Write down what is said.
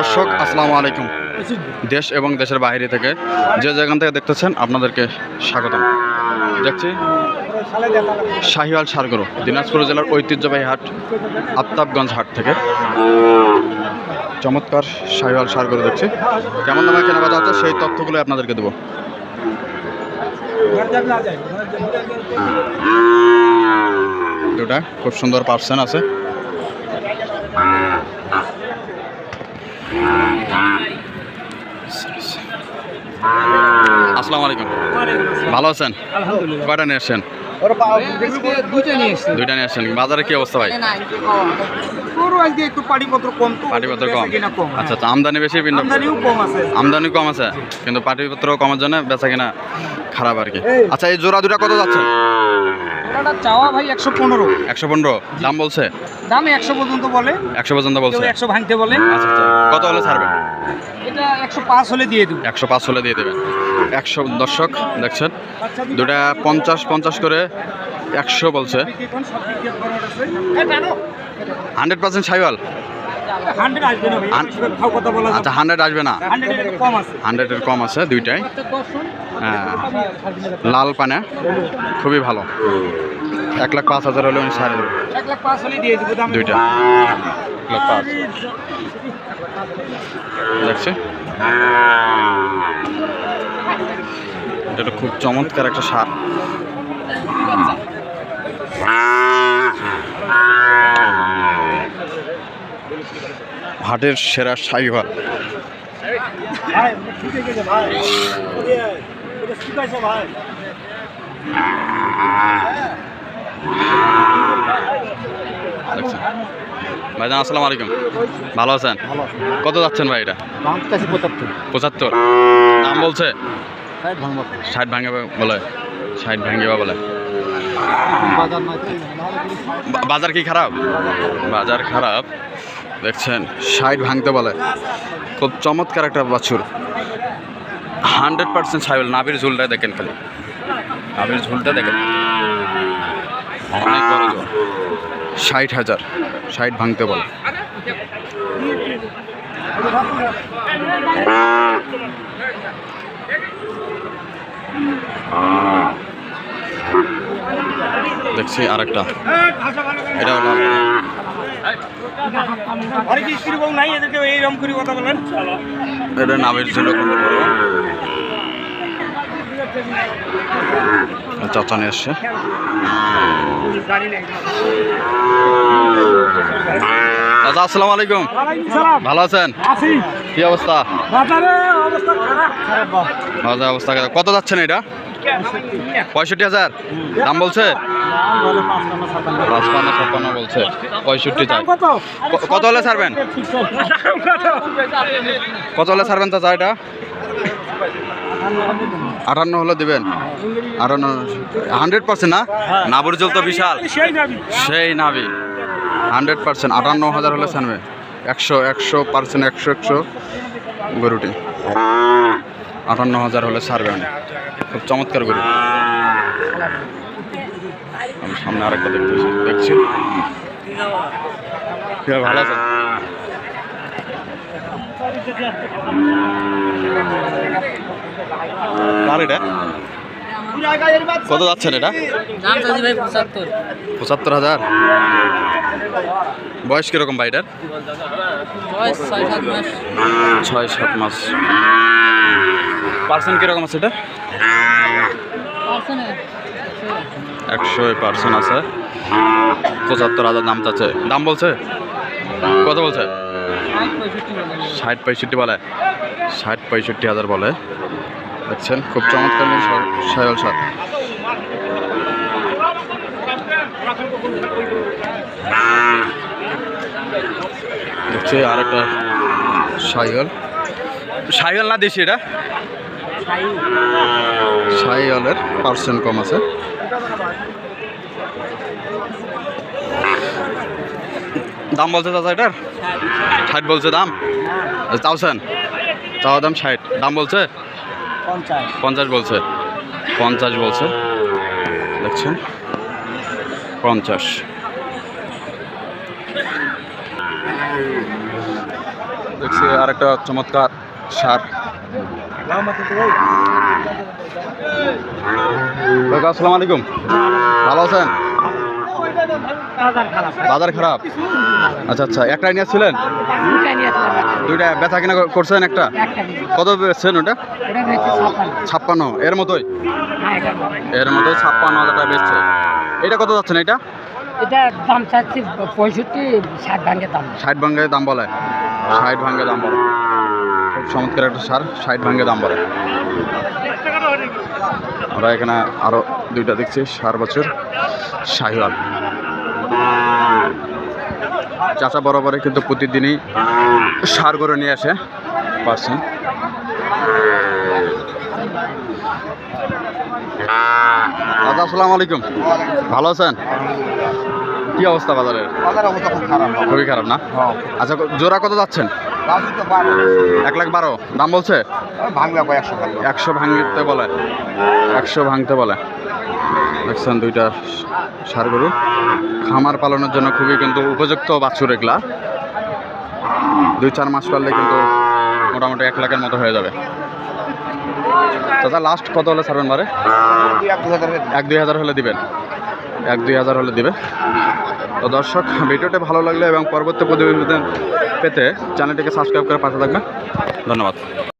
দর্শক আসসালামু আলাইকুম। দেশ এবং দেশের বাইরে থেকে যে যেখান থেকে দেখতেছেন আপনাদেরকে স্বাগতম। দেখছি শাহিওয়াল ষাঁড় গরু, দিনাজপুর জেলার ঐতিহ্যবাহী হাট আফতাবগঞ্জ হাট থেকে চমৎকার শাহিওয়াল ষাঁড় গরু দেখছি। কেমন দামে কেনা বেচা হচ্ছে সেই তথ্যগুলো আপনাদেরকে দেবো। দুটা খুব সুন্দর পার্সেন্ট আছে। আসসালামু আলাইকুম, ভালো আছেন? কয়টা নিয়ে আসছেন? দুইটা নিয়ে আসছেন। বাজারে কি অবস্থা ভাই? পাটিপত্র কম। আচ্ছা আচ্ছা, আমদানি বেশি, আমদানি কম আছে কিন্তু পাটিপত্র কমের জন্য বেচা কিনা খারাপ আর কি। আচ্ছা, এই জোড়া দুটা কত যাচ্ছে? চাওয়া ভাই 115। 115 দাম বলছে? দাম 100 পর্যন্ত বলে। 100 পর্যন্ত বলছে? 100 ভাঙতে বলে। আচ্ছা আচ্ছা, কত হলে ছাড়বেন? এটা 105 হলে দিয়ে দেব। 105 হলে দিয়ে দেবেন। 100 দর্শক দেখছেন, দুটা 50 করে 100 বলছে। 100% শাহিওয়াল? 100 আসবে না ভাই, কথা বলা যাবে। আচ্ছা, 100 আসবে না, 100 এর কম আছে। 100 এর কম আছে দুইটাই। হ্যাঁ, লাল পানা খুবই ভালো। 1,05,000 হলে আমি ছাড়ে দেবো। 105 হলে দিয়ে দেব দাম। দুইটা 1,05,000 দেখছি। এটা খুব চমৎকার একটা ষাঁড়। হাটের সেরা শাহিওয়াল। ভাইজান আসসালামু আলাইকুম, ভালো আছেন? কত যাচ্ছেন ভাই এটা? 75 দাম বলছে? 60 ভাঙে বলে, 60 ভাঙে বলে। বাজার কি খারাপ? বাজার খারাপ দেখছেন, 60 ভাঙতে বলে। খুব চমৎকার একটা বাছুর, 100% শাহিওয়াল। নাভির ঝুলটা দেখেন, খালি নাভির ঝুলটা দেখেন, অনেক বড় জোর। 60,000, 60 ভাঙতে বলে। দেখছি আরেকটা, এটা হলো এটা নামের ছিল চাচা নিয়ে এসছে। দাদা আসসালামু আলাইকুম, ভালো আছেন? কি অবস্থা? বাজার অবস্থা কত যাচ্ছেন এটা? 65,000 দাম বলছে? 55 বলছে, 65 চাই। কত হলে ছাড়বেন? কত হলে ছাড়বেন চাচা এটা? 58 হলে দিবেন। 100% না? নাবুর জল তো বিশাল, সেই নাবি 100%। 58,000 হলে ছাড়বে। 100% 100 গরুটি 58,000 হলে ছাড়বেন। খুব চমৎকার গরু। আমি সামনে আরেকটা দেখছি। ভালো আছেন? কত যাচ্ছেন এটা? 75,000। বয়স কিরকম ভাই এটার? 6-7 মাস। পার্সেন্ট কিরকম আছে এটা? 100% আছে। 75,000 দাম চাচ্ছে। দাম বলছে কত? বলছে 60-65 বলে। 60-65,000 বলে। দেখছেন, খুব চমৎকার শাহিওয়াল ষাঁড়। দেখছি আর একটা শাহিওয়াল না দেশি? এটা শাহিওয়ালের পার্সেন্ট কম আছে। দাম বলছে চাচা এটার? 60 বলছে দাম? চাওছেন? চাওয়া দাম 60, দাম বলছে 50 বলছে। 50 বলছে, দেখছেন 50। দেখছি আর একটা চমৎকার সার। কাকা আসসালামু আলাইকুম, ভালো আছেন? বাজার খারাপ? আচ্ছা আচ্ছা, একটাই নিয়েছিলেন? দুইটা বেচা কিনা করছেন? একটা কত বেচছেন ওটা? 56। এর মতোই 56,000 টাকা বেচছে। এটা কত যাচ্ছেন? এটা দাম চাচ্ছি 65-60 ভাঙ্গে দাম। 60 ভাঙ্গে দাম বলে, 60 ভাঙ্গে দাম বলে। খুব চমৎকার একটা সার, 60 ভাঙ্গে দাম বলে। আমরা এখানে আরো দুইটা দেখছি 4 বছর শাহিওয়াল। চাচা বরাবরই কিন্তু প্রতিদিনই সার গরু নিয়ে আসে পারছেন। দাদা আসসালামু আলাইকুম, ভালো আছেন? কি অবস্থা বাজারের? বাজার অবস্থা খুব খারাপ। খুবই খারাপ না? আচ্ছা, জোড়া কত যাচ্ছেন? 1,12,000 দাম বলছে। ভাঙবে 100 ভাঙবে। 100 ভাঙতে বলে, 100 ভাঙতে বলে। দেখছেন দুইটা ষাঁড় গরু খামার পালনের জন্য খুবই কিন্তু উপযুক্ত বাছুর। এগুলা 2-4 মাস পারলে কিন্তু মোটামুটি 1 লাখের মতো হয়ে যাবে। দাদা লাস্ট কত হলে ছাড়বেন? বারে 1-2 হাজার হলে দিবেন, 1-2 হাজার হলে দিবে। তো দর্শক, ভিডিওটা ভালো লাগলে এবং পরবর্তী প্রতিবেদন পেতে চ্যানেলটিকে সাবস্ক্রাইব করে পাশে থাকবেন। ধন্যবাদ।